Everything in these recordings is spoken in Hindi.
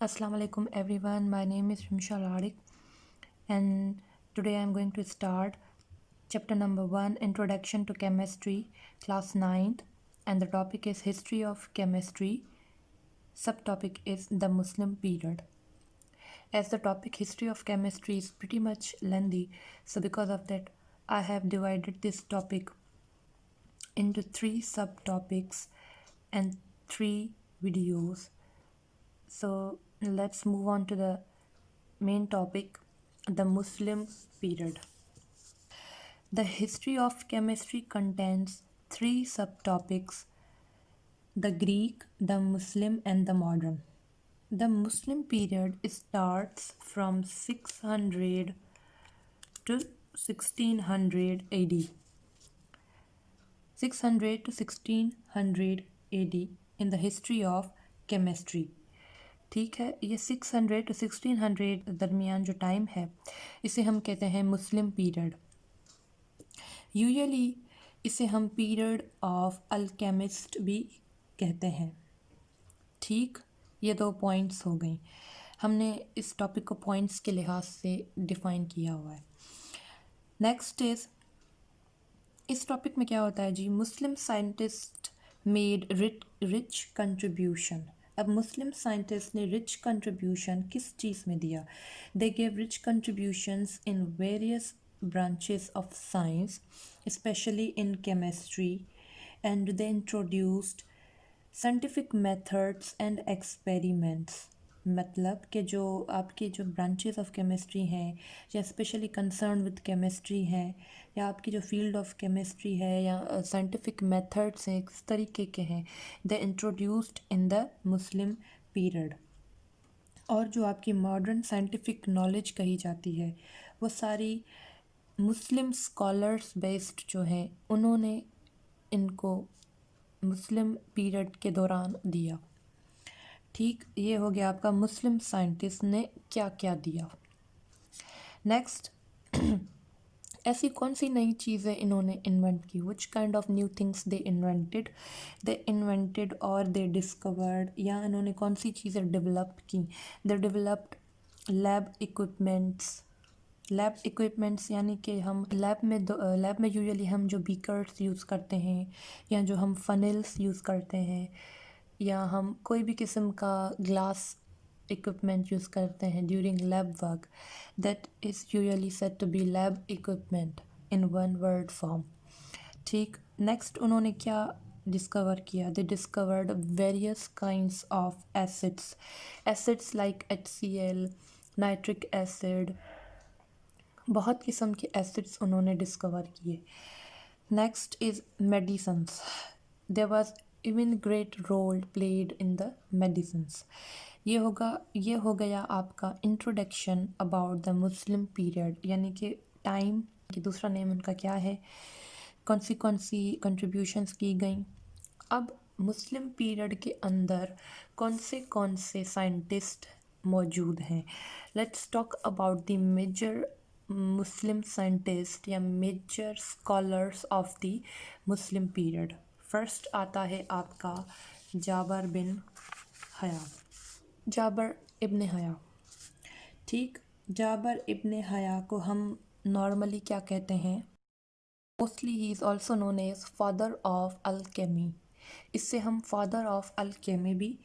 Assalamu alaikum everyone. My name is Rimsha Larik and today I am going to start chapter number 1, Introduction to Chemistry, class 9th, and the topic is History of Chemistry. Subtopic is the Muslim period. As the topic History of Chemistry is pretty much lengthy, so because of that I have divided this topic into 3 subtopics and 3 videos. So let's move on to the main topic, the Muslim period. The history of chemistry contains 3 subtopics, the Greek, the Muslim, and the modern. The Muslim period starts from 600 to 1600 AD. 600 to 1600 AD in the history of chemistry. ठीक है, ये 600 to 1600 दरमियान जो टाइम है इसे हम कहते हैं मुस्लिम पीरियड. यूजुअली इसे हम पीरियड ऑफ अल्केमिस्ट भी कहते हैं. ठीक, ये 2 पॉइंट्स हो गई. हमने इस टॉपिक को पॉइंट्स के लिहाज से डिफ़ाइन किया हुआ है. नेक्स्ट इज़, इस टॉपिक में क्या होता है जी, Muslim scientist made rich contribution. अब मुस्लिम साइंटिस्ट ने रिच कंट्रीब्यूशन किस चीज़ में दिया? They gave rich contributions in various branches of science, especially in chemistry, and they introduced scientific methods and experiments. मतलब कि जो आपके जो ब्रांचेस ऑफ केमिस्ट्री हैं या स्पेशली कंसर्न विद केमिस्ट्री हैं या आपकी जो फील्ड ऑफ केमिस्ट्री है या साइंटिफिक मेथड्स हैं किस तरीके के हैं, they introduced in the Muslim period. और जो आपकी मॉडर्न साइंटिफिक नॉलेज कही जाती है वो सारी मुस्लिम स्कॉलर्स बेस्ड जो हैं उन्होंने इनको मुस्लिम पीरियड के दौरान दिया. ठीक, ये हो गया आपका मुस्लिम साइंटिस्ट ने क्या क्या दिया. नेक्स्ट, ऐसी कौन सी नई चीज़ें इन्होंने इन्वेंट की? Which kind of new things they invented और दे डिस्कवर्ड, या इन्होंने कौन सी चीज़ें डेवलप की? दे डेवलप्ड लैब इक्विपमेंट्स यानी कि हम लैब में यूजुअली हम जो बीकर्स यूज़ करते हैं या जो हम फनल्स यूज़ करते हैं या हम कोई भी किस्म का ग्लास इक्विपमेंट यूज़ करते हैं during lab work, that is usually said to be lab equipment in one word form. ठीक, नेक्स्ट उन्होंने क्या डिस्कवर किया? They discovered various kinds of acids like HCl, nitric acid, बहुत किस्म के एसिड्स उन्होंने डिस्कवर किए. Next is medicines. There was even great role played in the medicines. ये हो गया आपका introduction about the Muslim period, यानी कि टाइम की दूसरा नेम उनका क्या है, कौन सी कंट्रीब्यूशंस की गई. अब मुस्लिम पीरियड के अंदर कौन से साइंटिस्ट मौजूद हैं? Let's talk about the major Muslim scientist या major scholars of the Muslim period. First आता है आपका जाबर इब्न हया. ठीक, जाबर इब्न हया को हम नॉर्मली क्या कहते हैं? Mostly he is also known as father of alchemy. इससे हम फादर ऑफ अल्केमी भी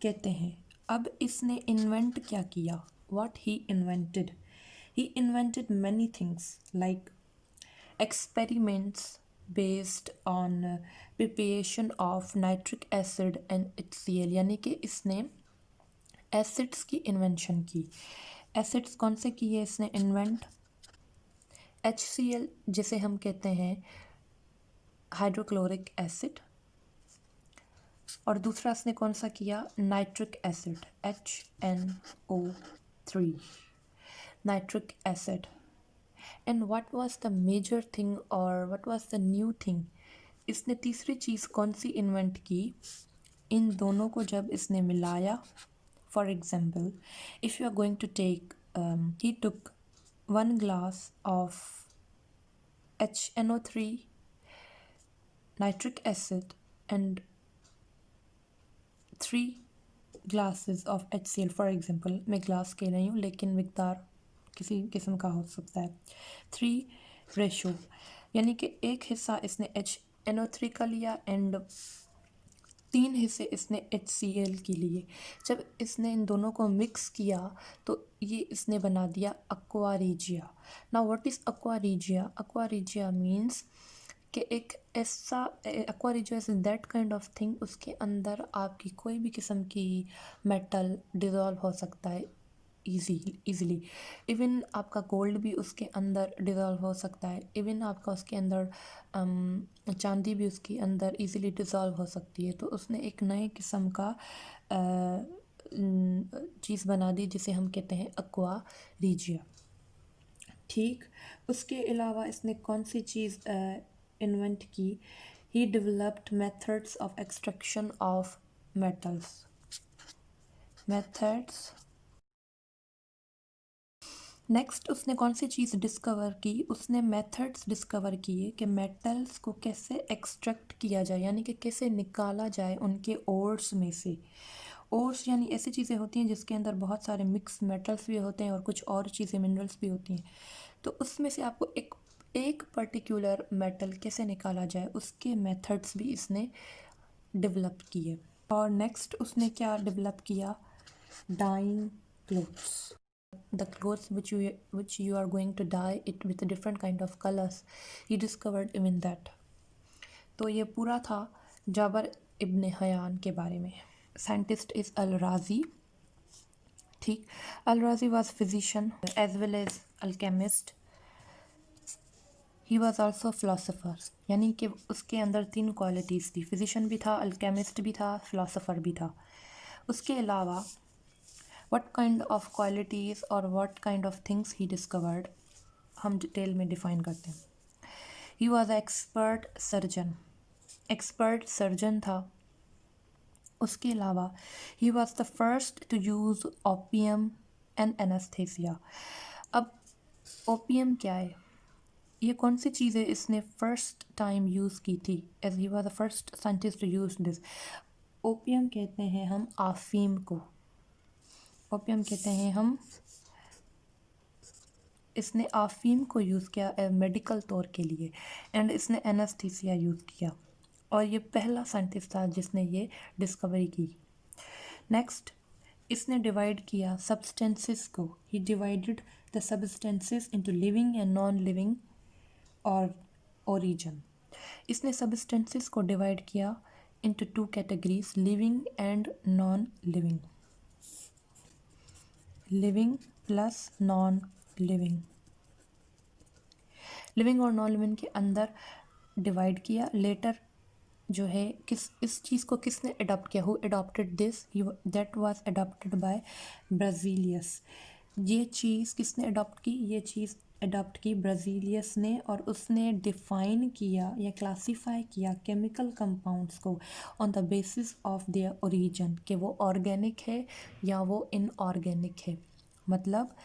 कहते हैं. अब इसने इन्वेंट क्या किया? What he invented? He invented many things like experiments based on preparation of nitric acid and HCl, यानी कि इसने एसिड्स की इन्वेंशन की. एसिड्स कौन से किए इसने इन्वेंट? HCl जिसे हम कहते हैं हाइड्रोक्लोरिक एसिड, और दूसरा इसने कौन सा किया? Nitric acid, HNO3, nitric acid. And what was the major thing or what was the new thing? इसने तीसरी चीज़ कौन सी इन्वेंट की? इन दोनों को जब इसने मिलाया, for example if you are going to take, he took 1 glass of HNO3, nitric acid and 3 glasses of HCl for example, मैं ग्लास कह रही हूँ लेकिन मिकदार किसी किस्म का हो सकता है। 3 रेशो, यानी कि एक हिस्सा इसने HNO3 का लिया एंड 3 हिस्से इसने HCl के लिए। जब इसने इन दोनों को मिक्स किया तो ये इसने बना दिया aqua regia। Now what is aqua regia? aqua regia means कि एक ऐसा aqua regia is that kind of thing, उसके अंदर आपकी कोई भी किस्म की मेटल डिज़ोल्व हो सकता है इजीली। इवन आपका गोल्ड भी उसके अंदर डिज़ोल्व हो सकता है। इवन आपका उसके अंदर चांदी भी उसके अंदर इजीली डिज़ोल्व हो सकती है। तो उसने एक नए किस्म का चीज़ बना दी जिसे हम कहते हैं aqua regia। ठीक, उसके अलावा इसने कौन सी चीज़ इन्वेंट की? He developed methods of extraction of methods. Next उसने कौन सी चीज़ डिस्कवर की? उसने मेथड्स डिस्कवर किए कि मेटल्स को कैसे एक्सट्रैक्ट किया जाए, यानी कि कैसे निकाला जाए उनके ओर्स में से। ओर्स यानी ऐसी चीज़ें होती हैं जिसके अंदर बहुत सारे मिक्स मेटल्स भी होते हैं और कुछ और चीज़ें मिनरल्स भी होती हैं। तो उसमें से आपको एक पर्टिकुलर मेटल कैसे निकाला जाए, उसके मेथड्स भी इसने डेवलप किए। और नेक्स्ट उसने क्या डेवलप किया? Dyeing clothes. The clothes which you are going to dye it with a different kind of colors, he discovered even that। तो ये पूरा था जाबर इब्न हयान के बारे में। साइंटिस्ट इज़ अल राजी। ठीक, Al Razi was physician as well as alchemist. He was also philosopher, यानी कि उसके अंदर 3 क्वालिटीज़ थी, फिजिशियन भी था, अल्केमिस्ट भी था, फिलोसोफर भी था। उसके अलावा what kind of qualities or what kind of things he discovered हम डिटेल में डिफाइन करते हैं। he was an expert surgeon था। उसके अलावा he was the first to use opium and anesthesia। अब ओपियम क्या है? ये कौन सी चीज़ है इसने फर्स्ट टाइम यूज़ की थी? As he was the first scientist to use this. Opium कहते हैं हम आफीम को, ओपियम कहते हैं हम। इसने आफीम को यूज़ किया मेडिकल तौर के लिए एंड इसने एनेस्थीसिया यूज़ किया और ये पहला साइंटिस्ट था जिसने ये डिस्कवरी की। नेक्स्ट इसने डिवाइड किया सब्सटेंसेस को। He divided the substances into living and non living और ओरिजिन। इसने सब्सटेंसेस को डिवाइड किया into 2 categories, living and non living, living plus non living. Living और नॉन लिविंग के अंदर डिवाइड किया। लेटर जो है इस चीज़ को किसने अडॉप्ट किया? Who adopted this? That was adopted by Brazilians. ये चीज़ किसने अडॉप्ट की? ये चीज़ अडॉप्ट की ब्राज़ीलियस ने और उसने डिफ़ाइन किया या क्लासीफाई किया केमिकल कंपाउंड्स को on the basis of their origin, कि वो ऑर्गेनिक है या वो इनऑर्गेनिक है। मतलब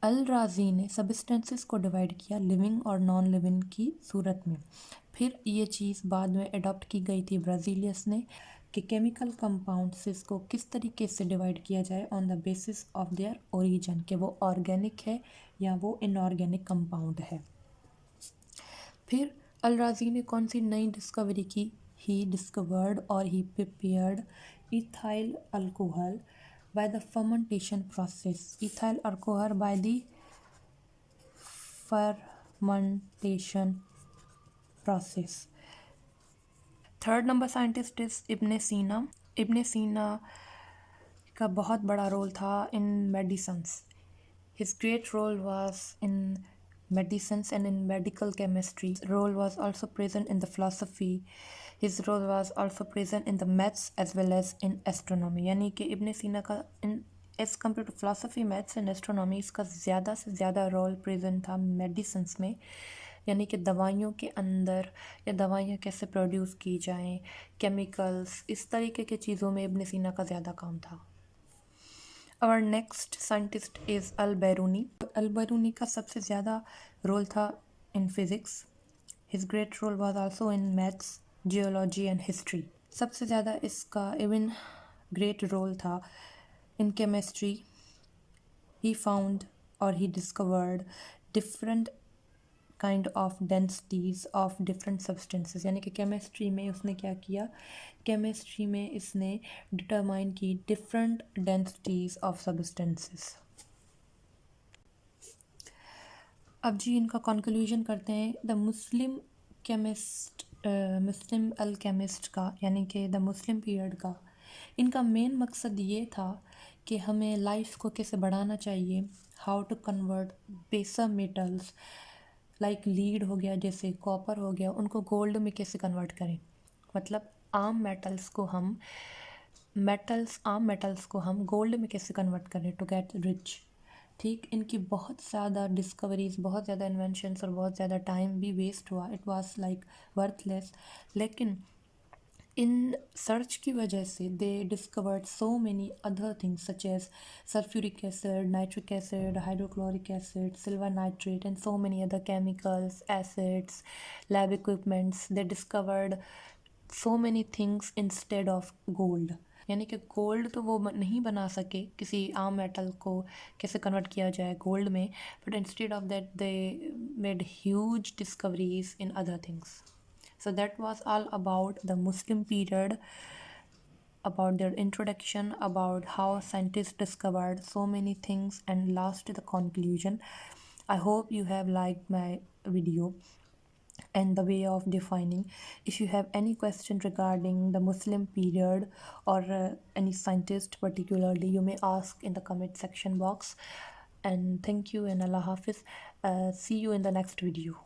अल राज़ी ने सब्सटेंसेस को डिवाइड किया लिविंग और नॉन लिविंग की सूरत में। फिर ये चीज़ बाद में अडॉप्ट की गई थी ब्राज़ीलियस ने कि केमिकल कंपाउंड्स को किस तरीके से डिवाइड किया जाए on the basis of their origin, कि वो ऑर्गेनिक है या वो इनऑर्गेनिक कंपाउंड है। फिर अल राज़ी ने कौन सी नई डिस्कवरी की? ही डिस्कवर्ड और he prepared ethyl alcohol by the fermentation process। ethyl alcohol by the fermentation process। Third number scientist is Ibn Sina. Ibn Sina का बहुत बड़ा रोल था in medicines. His great role was in medicines and in medical chemistry। Role was also present in the philosophy। His role was also present in the maths as well as in astronomy। यानी कि इब्ने सीना का in age compare to philosophy, maths and astronomy इसका ज़्यादा से ज़्यादा रोल प्रेजेंट था मेडिसिन्स में, यानी कि दवाइयों के अंदर या दवाइयाँ कैसे प्रोड्यूस की जाएँ, केमिकल्स, इस तरीके की चीज़ों में इब्ने सीना का ज़्यादा काम था। और नेक्स्ट साइंटिस्ट इज़ अल बैरूनी। अल बैरूनी का सबसे ज़्यादा रोल था in physics. His great role was also in maths, geology and history. सबसे ज़्यादा इसका इवन great role था in chemistry. He found or he discovered different kind of densities of different substances, यानी कि केमिस्ट्री में उसने क्या किया, केमिस्ट्री में इसने डिटरमाइन की डिफरेंट डेंसिटीज़ ऑफ सब्सटेंसेस। अब जी इनका कंक्लूजन करते हैं। The Muslim chemist, Muslim alchemist का यानी कि द मुस्लिम पीरियड का इनका मेन मकसद ये था कि हमें लाइफ को कैसे बढ़ाना चाहिए, हाउ टू कन्वर्ट बेसर मेटल्स लाइक लीड हो गया, जैसे कॉपर हो गया, उनको गोल्ड में कैसे कन्वर्ट करें। मतलब आम मेटल्स को हम गोल्ड में कैसे कन्वर्ट करें टू गेट रिच। ठीक, इनकी बहुत ज़्यादा डिस्कवरीज, बहुत ज़्यादा इन्वेंशंस और बहुत ज़्यादा टाइम भी वेस्ट हुआ, इट वाज लाइक वर्थलेस। लेकिन इन सर्च की वजह से they discovered so many other things such as sulphuric acid, nitric acid, hydrochloric acid, silver nitrate and so many other chemicals, acids, lab equipments. They discovered so many things instead of gold. यानी कि गोल्ड तो वो नहीं बना सके, किसी आम मेटल को कैसे कन्वर्ट किया जाए गोल्ड में, but instead of that they made huge discoveries in other things. So that was all about the Muslim period, about their introduction, about how scientists discovered so many things, and last to the conclusion. I hope you have liked my video and the way of defining. If you have any question regarding the Muslim period or any scientist particularly, you may ask in the comment section box. And thank you and Allah Hafiz. See you in the next video.